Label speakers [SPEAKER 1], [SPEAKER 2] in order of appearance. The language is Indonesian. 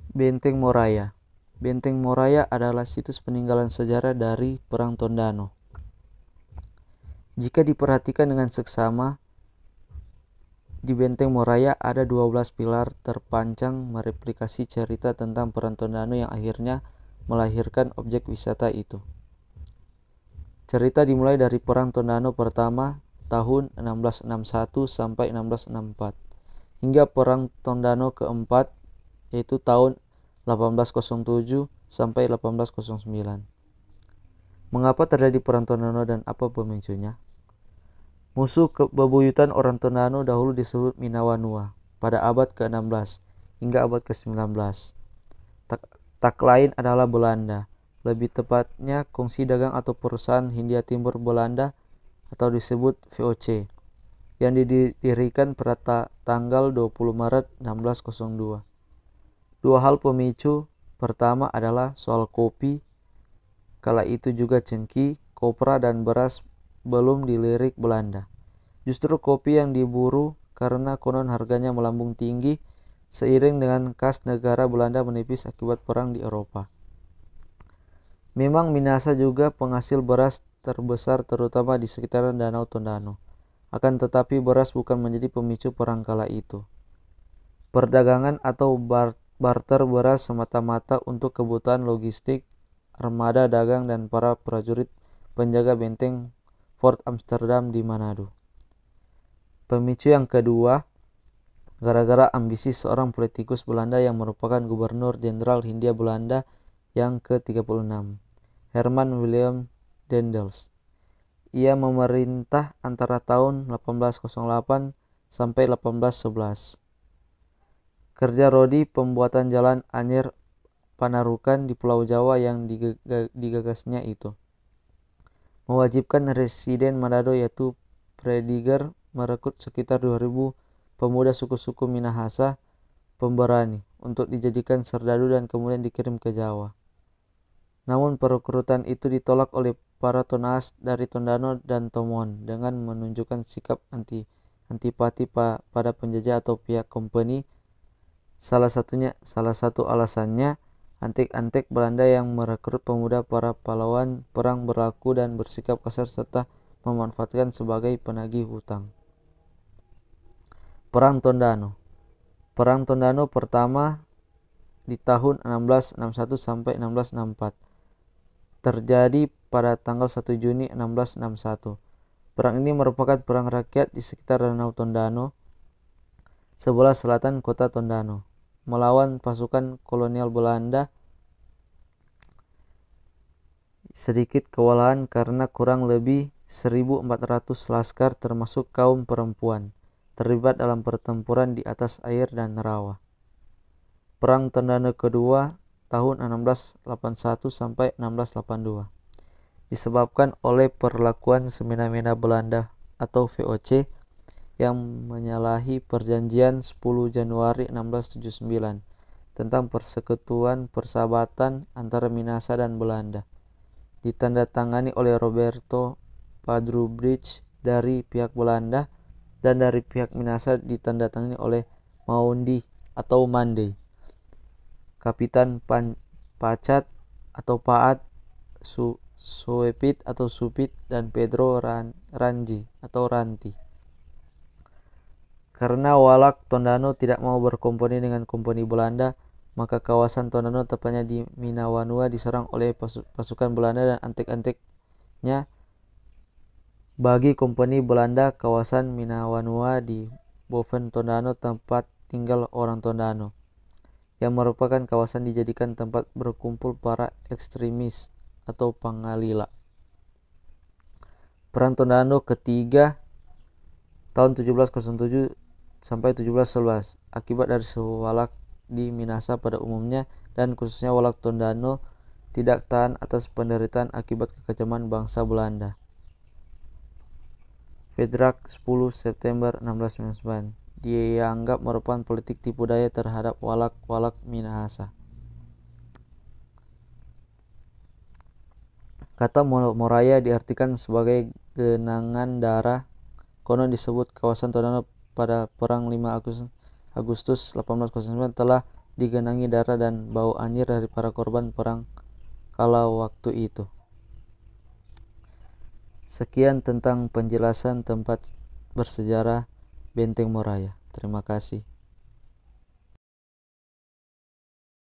[SPEAKER 1] Benteng Moraya. Benteng Moraya adalah situs peninggalan sejarah dari Perang Tondano. Jika diperhatikan dengan seksama, di Benteng Moraya ada 12 pilar terpancang mereplikasi cerita tentang Perang Tondano yang akhirnya melahirkan objek wisata itu. Cerita dimulai dari Perang Tondano pertama tahun 1661 sampai 1664 hingga Perang Tondano keempat yaitu tahun 1807 sampai 1809. Mengapa terjadi Perang Tondano dan apa pemicunya? Musuh bebuyutan orang Tondano dahulu disebut Minawanua pada abad ke-16 hingga abad ke-19. Tak lain adalah Belanda. Lebih tepatnya Kongsi Dagang atau Perusahaan Hindia Timur Belanda atau disebut VOC yang didirikan pada tanggal 20 Maret 1602. Dua hal pemicu. Pertama adalah soal kopi. Kala itu juga cengkih, kopra dan beras belum dilirik Belanda. Justru kopi yang diburu karena konon harganya melambung tinggi seiring dengan kas negara Belanda menipis akibat perang di Eropa. Memang Minahasa juga penghasil beras terbesar terutama di sekitaran Danau Tondano. Akan tetapi beras bukan menjadi pemicu perang kala itu. Perdagangan atau barter beras semata-mata untuk kebutuhan logistik, armada dagang dan para prajurit penjaga benteng Fort Amsterdam di Manado. Pemicu yang kedua, gara-gara ambisi seorang politikus Belanda yang merupakan gubernur jenderal Hindia Belanda yang ke-36, Herman Willem Daendels. Ia memerintah antara tahun 1808 sampai 1811. Kerja Rodi pembuatan jalan Anyer Panarukan di Pulau Jawa yang digagasnya itu mewajibkan residen Manado yaitu Prediger merekrut sekitar 2000 pemuda suku-suku Minahasa pemberani untuk dijadikan serdadu dan kemudian dikirim ke Jawa. Namun perekrutan itu ditolak oleh para tonaas dari Tondano dan Tomon dengan menunjukkan sikap antipati pada penjajah atau pihak kompeni. Salah satu alasannya antek-antek Belanda yang merekrut pemuda para pahlawan perang berlaku dan bersikap kasar serta memanfaatkan sebagai penagih hutang. Perang Tondano. Perang Tondano pertama di tahun 1661 sampai 1664. Terjadi pada tanggal 1 Juni 1661. Perang ini merupakan perang rakyat di sekitar Danau Tondano, sebelah selatan kota Tondano, melawan pasukan kolonial Belanda. Sedikit kewalahan karena kurang lebih 1.400 laskar termasuk kaum perempuan terlibat dalam pertempuran di atas air dan rawa. Perang Tondano kedua tahun 1681 sampai 1682 disebabkan oleh perlakuan semena-mena Belanda atau VOC yang menyalahi perjanjian 10 Januari 1679 tentang persekutuan persahabatan antara Minahasa dan Belanda, ditandatangani oleh Roberto Padrubrich dari pihak Belanda dan dari pihak Minahasa ditandatangani oleh Maundi atau Mande, Kapitan Pacat atau Paat, Suepit atau Supit, dan Pedro Ranji atau Ranti. Karena Walak Tondano tidak mau berkomponi dengan komponi Belanda, maka kawasan Tondano tepatnya di Minawanua diserang oleh pasukan Belanda dan antek-anteknya. Bagi komponi Belanda, kawasan Minawanua di Boven Tondano tempat tinggal orang Tondano, yang merupakan kawasan dijadikan tempat berkumpul para ekstremis atau pangalila. Perang Tondano ketiga tahun 1707 sampai 1711 akibat dari suhu Walak di Minahasa pada umumnya dan khususnya Walak Tondano tidak tahan atas penderitaan akibat kekejaman bangsa Belanda. Vedrak 10 September 1699 dianggap merupakan politik tipu daya terhadap Walak Minahasa. Kata Moraya diartikan sebagai genangan darah. Konon disebut kawasan Tondano pada perang 5 Agustus 1809 telah digenangi darah dan bau anyir dari para korban perang kala waktu itu. Sekian tentang penjelasan tempat bersejarah Benteng Moraya. Terima kasih.